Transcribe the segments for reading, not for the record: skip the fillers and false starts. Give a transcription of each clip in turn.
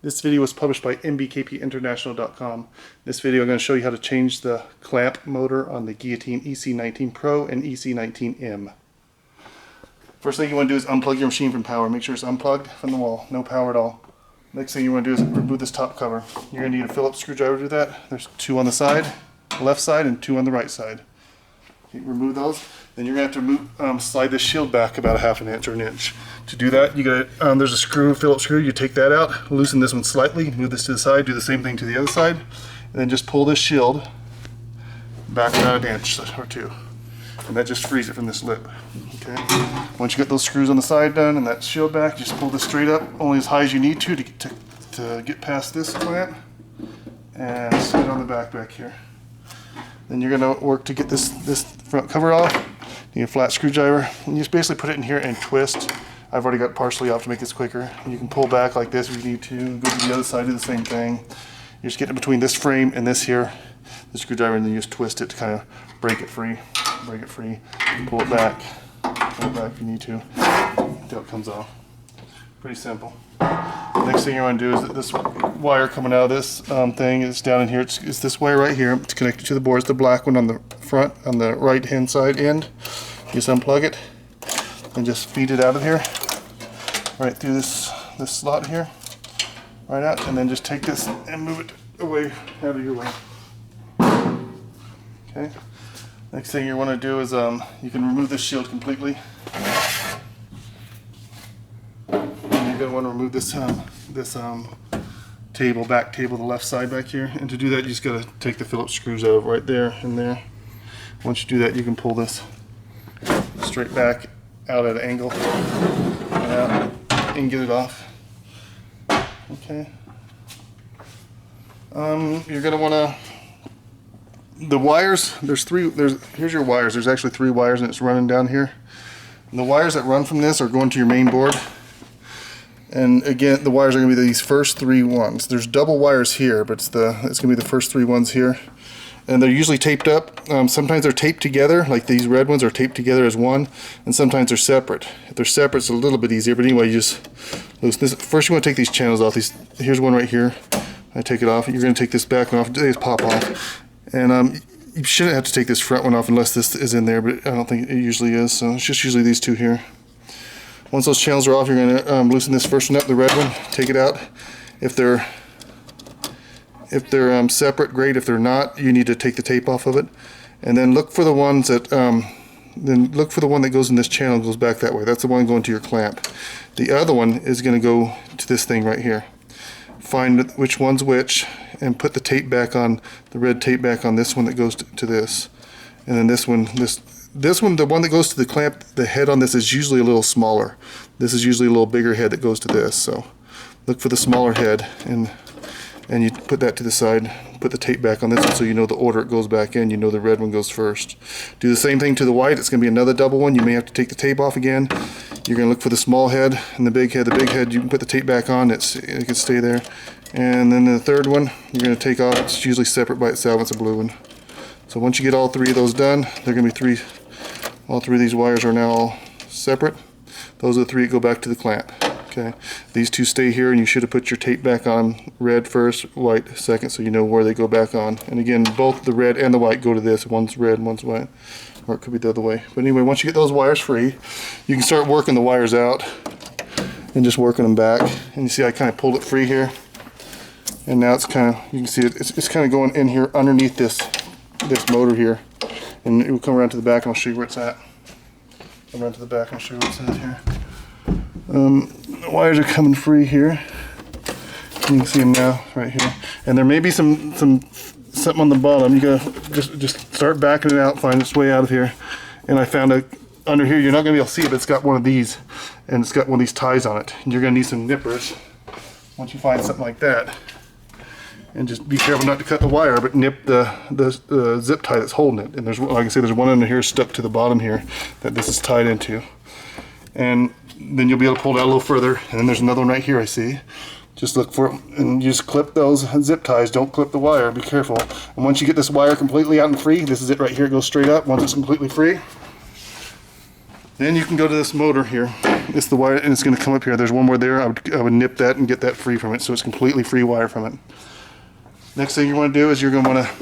This video was published by mbkpinternational.com. This video I'm going to show you how to change the clamp motor on the Guillotine EC19 Pro and EC19M. First thing you want to do is unplug your machine from power. Make sure it's unplugged from the wall, no power at all. Next thing you want to do is remove this top cover. You're going to need a Phillips screwdriver to do that. There's two on the side, left side, and two on the right side. You remove those. Then you're going to have to slide this shield back about a half an inch or an inch. To do that, you got there's a screw, Phillips screw. You take that out, loosen this one slightly, move this to the side, do the same thing to the other side, and then just pull this shield back about an inch or two, and that just frees it from this lip. Okay. Once you get those screws on the side done and that shield back, just pull this straight up, only as high as you need to get past this clamp, and set it on the back here. Then you're going to work to get this front cover off. You need a flat screwdriver, and you just basically put it in here and twist. I've already got it partially off to make this quicker. You can pull back like this if you need to. Go to the other side, do the same thing. You just get it between this frame and this here, the screwdriver, and then you just twist it to kind of break it free. Break it free. Pull it back. Pull it back if you need to until it comes off. Pretty simple. The next thing you want to do is that this wire coming out of this thing is down in here. It's this wire right here. It's connected to the board. It's the black one on the front, on the right hand side end. You just unplug it and just feed it out of here, right through this slot here, right out, and then just take this and move it away out of your way. Okay. Next thing you want to do is you can remove this shield completely. You're going to want to remove this back table, the left side back here, and to do that you just got to take the Phillips screws out right there and there. Once you do that, you can pull this straight back out at an angle and get it off. Okay. You're going to want to, the wires, here's your wires. There's actually 3 wires and it's running down here. And the wires that run from this are going to your main board. And again, the wires are going to be these first 3 ones. There's double wires here, but it's going to be the first 3 ones here. And they're usually taped up. Sometimes they're taped together, like these red ones are taped together as one, and sometimes they're separate. If they're separate, it's a little bit easier, but anyway, you just loosen this. First you want to take these channels off. Here's one right here. I take it off. You're going to take this back one off. They just pop off. And you shouldn't have to take this front one off unless this is in there, but I don't think it usually is. So it's just usually these 2 here. Once those channels are off, you're going to loosen this first one up, the red one, take it out. If they're separate, great. If they're not, you need to take the tape off of it. And then look for the ones that, look for the one that goes in this channel and goes back that way. That's the one going to your clamp. The other one is going to go to this thing right here. Find which one's which and put the tape back on, the red tape back on this one that goes to this. And then this one, the one that goes to the clamp, the head on this is usually a little smaller. This is usually a little bigger head that goes to this. So look for the smaller head and you put that to the side, put the tape back on this one so you know the order it goes back in, you know the red one goes first. Do the same thing to the white. It's going to be another double one. You may have to take the tape off again. You're going to look for the small head and the big head. The big head you can put the tape back on, it can stay there. And then the third one you're going to take off. It's usually separate by itself. It's a blue one. So once you get all 3 of those done, they're going to be all 3 of these wires are now all separate. Those are the 3 that go back to the clamp. Okay, these 2 stay here, and you should have put your tape back on, red first, white second, so you know where they go back on. And again, both the red and the white go to this. One's red, one's white, or it could be the other way. But anyway, once you get those wires free, you can start working the wires out and just working them back. And you see I kind of pulled it free here, and now it's kind of, you can see it's kind of going in here underneath this motor here, and it will come around to the back, and I'll show you where it's at. Come around to the back and I'll show you where it's at here. The wires are coming free here. You can see them now right here, and there may be something on the bottom. You gotta just start backing it out, find its way out of here. And I found under here, you're not gonna be able to see it, but it's got one of these, and it's got one of these ties on it. And you're gonna need some nippers once you find something like that. And just be careful not to cut the wire, but nip the zip tie that's holding it. And there's, like I say, there's one under here stuck to the bottom here that this is tied into. And then you'll be able to pull it out a little further. And then there's another one right here I see. Just look for it, and you just clip those zip ties. Don't clip the wire, be careful. And once you get this wire completely out and free, this is it right here, it goes straight up. Once it's completely free, then you can go to this motor here. It's the wire, and it's going to come up here. There's one more there. I would nip that and get that free from it, so it's completely free wire from it. Next thing you want to do is you're going to want to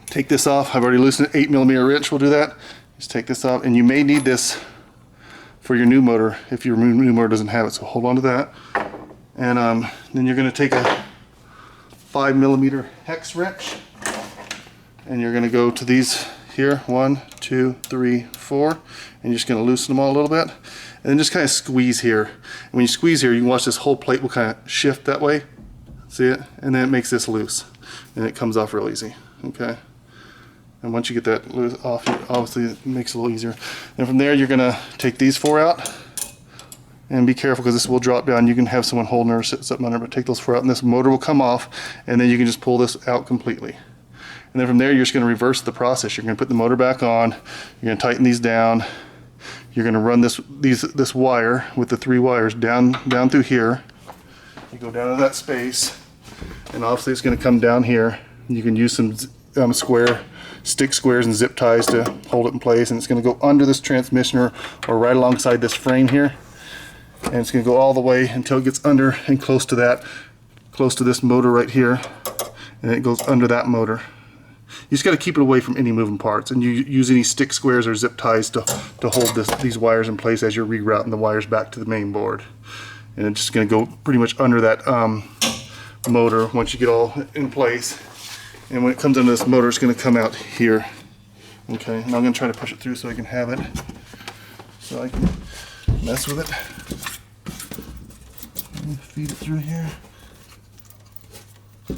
take this off. I've already loosened it. 8mm wrench will do that. Just take this off, and you may need this for your new motor if your new motor doesn't have it. So hold on to that, and then you're going to take a 5mm hex wrench, and you're going to go to these here, 1, 2, 3, 4, and you're just going to loosen them all a little bit, and then just kind of squeeze here. And when you squeeze here, you can watch this whole plate will kind of shift that way. See it? And then it makes this loose, and it comes off real easy. Okay. And once you get that loose off, obviously it makes it a little easier. And from there, you're going to take these 4 out, and be careful because this will drop down. You can have someone holding or sit something under, but take those 4 out, and this motor will come off, and then you can just pull this out completely. And then from there, you're just going to reverse the process. You're going to put the motor back on. You're going to tighten these down. You're going to run this wire with the 3 wires down through here. You go down to that space, and obviously it's going to come down here. You can use some stick squares and zip ties to hold it in place, and it's going to go under this transmission or right alongside this frame here, and it's going to go all the way until it gets under and close to this motor right here, and it goes under that motor. You just got to keep it away from any moving parts, and you use any stick squares or zip ties to hold these wires in place as you're rerouting the wires back to the main board. And it's just going to go pretty much under that motor once you get all in place. And when it comes under this motor, it's going to come out here. Okay, and I'm going to try to push it through so I can have it, so I can mess with it. Let me feed it through here. A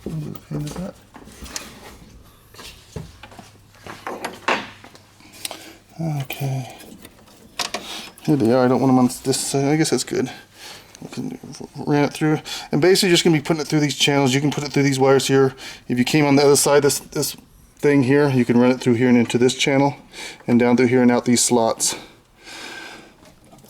little bit of pain is that. Okay, here they are. I don't want them on this side. I guess that's good. Ran it through, and basically just going to be putting it through these channels. You can put it through these wires here. If you came on the other side, this thing here, you can run it through here and into this channel, and down through here and out these slots.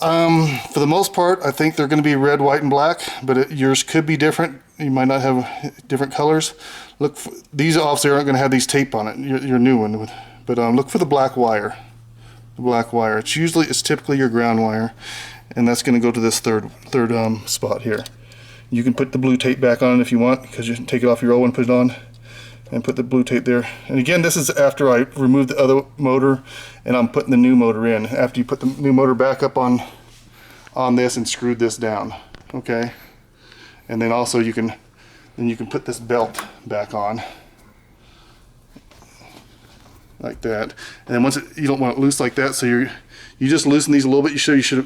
For the most part, I think they're going to be red, white, and black, but yours could be different. You might not have different colors. Look, these obviously aren't going to have these tape on it. Your new one, but look for the black wire. The black wire. It's typically your ground wire, and that's going to go to this third spot here. You can put the blue tape back on if you want, because you can take it off your old one, put it on, and put the blue tape there. And again, this is after I removed the other motor, and I'm putting the new motor in. After you put the new motor back up on this and screwed this down, okay. And then also you can put this belt back on, like that. And then once you don't want it loose like that, so you just loosen these a little bit.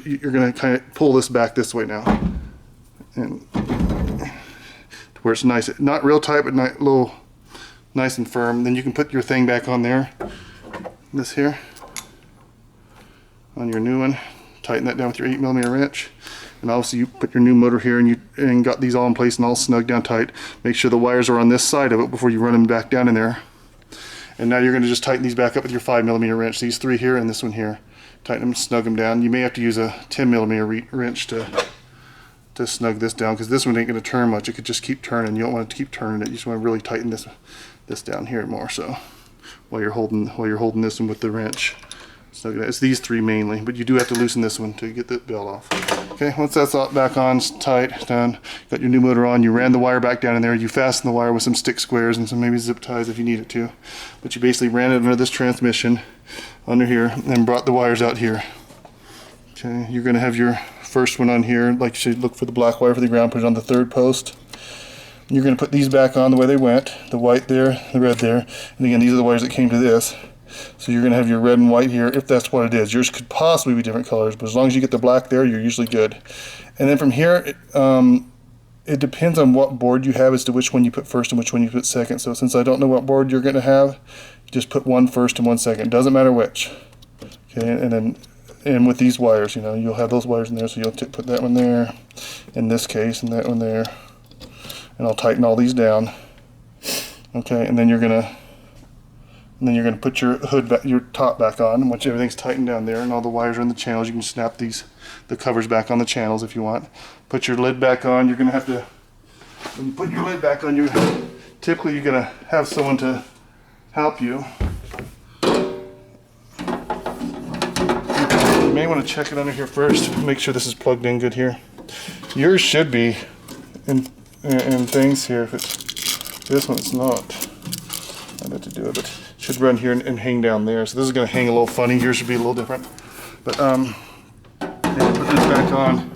You're going to kind of pull this back this way now, and to where it's nice, not real tight, but little nice and firm. Then you can put your thing back on there, this here, on your new one. Tighten that down with your 8mm wrench, and obviously you put your new motor here, and got these all in place and all snug down tight. Make sure the wires are on this side of it before you run them back down in there. And now you're going to just tighten these back up with your 5mm wrench. These 3 here and this one here. Tighten them, snug them down. You may have to use a 10mm wrench to snug this down, because this one ain't going to turn much. It could just keep turning. You don't want it to keep turning it. You just want to really tighten this down here more. So while you're holding this one with the wrench, snug it. It's these 3 mainly, but you do have to loosen this one to get the belt off. Okay, once that's all back on, it's tight, done. Got your new motor on. You ran the wire back down in there. You fastened the wire with some stick squares and some maybe zip ties if you need it to. But you basically ran it under this transmission, under here, and brought the wires out here. Okay, you're going to have your first one on here. Like you should look for the black wire for the ground. Put it on the 3rd post. You're going to put these back on the way they went. The white there, the red there, and again these are the wires that came to this. So you're going to have your red and white here, if that's what it is. Yours could possibly be different colors, but as long as you get the black there, you're usually good. And then from here, it depends on what board you have as to which one you put first and which one you put second. So since I don't know what board you're going to have, just put one first and one second. Doesn't matter which. Okay, and with these wires, you'll have those wires in there, so you'll put that one there, in this case, and that one there. And I'll tighten all these down. Okay, and then you're going to put your your top back on. Once everything's tightened down there and all the wires are in the channels, you can snap the covers back on the channels if you want. Put your lid back on. You're going to have to, when you put your lid back on, typically you're going to have someone to help you. You may want to check it under here first. Make sure this is plugged in good here. Yours should be in things here. If it's this one, it's not. I meant to do it, but it should run here and hang down there. So this is going to hang a little funny. Yours should be a little different. But yeah, put this back on.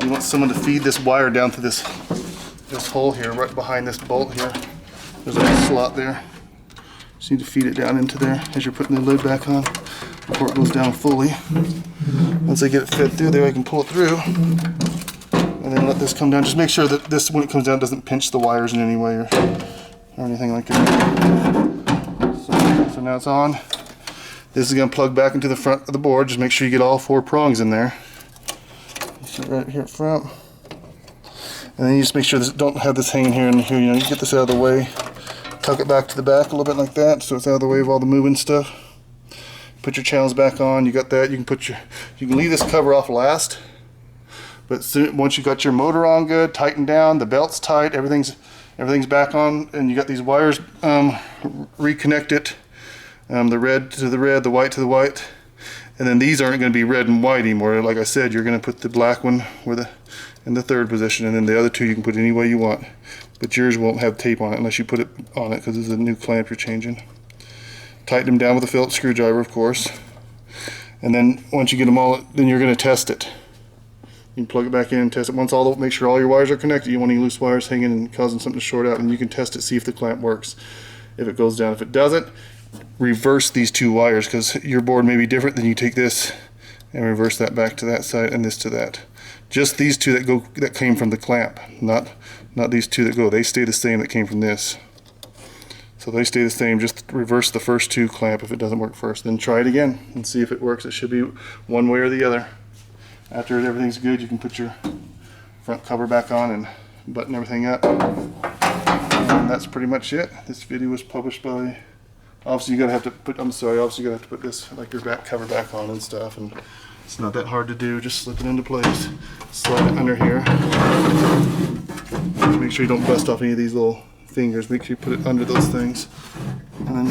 You want someone to feed this wire down through this hole here, right behind this bolt here. There's a little slot there. Just need to feed it down into there as you're putting the lid back on before it goes down fully. Once I get it fed through there, I can pull it through and then let this come down. Just make sure that this, when it comes down, doesn't pinch the wires in any way or anything like that. So now it's on. This is going to plug back into the front of the board. Just make sure you get all 4 prongs in there. Sit right here up front. And then you just make sure this, don't have this hanging here and here. You know, you get this out of the way. Tuck it back to the back a little bit like that, so it's out of the way of all the moving stuff. Put your channels back on. You got that. You can leave this cover off last. But once you got your motor on good, tightened down, the belt's tight, everything's back on, and you got these wires reconnected. The red to the red, the white to the white. And then these aren't going to be red and white anymore. Like I said, you're going to put the black one in the 3rd position, and then the other 2 you can put any way you want. But yours won't have tape on it unless you put it on it, because this is a new clamp you're changing. Tighten them down with a Phillips screwdriver, of course. And then once you get them all, then you're going to test it. You can plug it back in and test it. Make sure all your wires are connected. You want any loose wires hanging and causing something to short out, and you can test it, see if the clamp works. If it goes down. If it doesn't, reverse these 2 wires, because your board may be different. Then you take this and reverse that back to that side and this to that. Just these 2 that came from the clamp, not these 2 that go. They stay the same that came from this. So they stay the same. Just reverse the first 2 clamp if it doesn't work first. Then try it again and see if it works. It should be one way or the other. After everything's good, you can put your front cover back on and button everything up. And that's pretty much it. This video was published by. Obviously, you have to put this, like, your back cover back on and stuff, and it's not that hard to do. Just slip it into place, slide it under here. Make sure you don't bust off any of these little fingers. Make sure you put it under those things, and then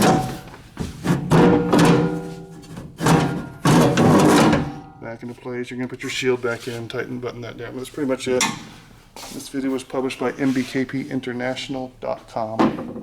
back into place. You're gonna put your shield back in, tighten, button that down. That's pretty much it. This video was published by mbkpinternational.com.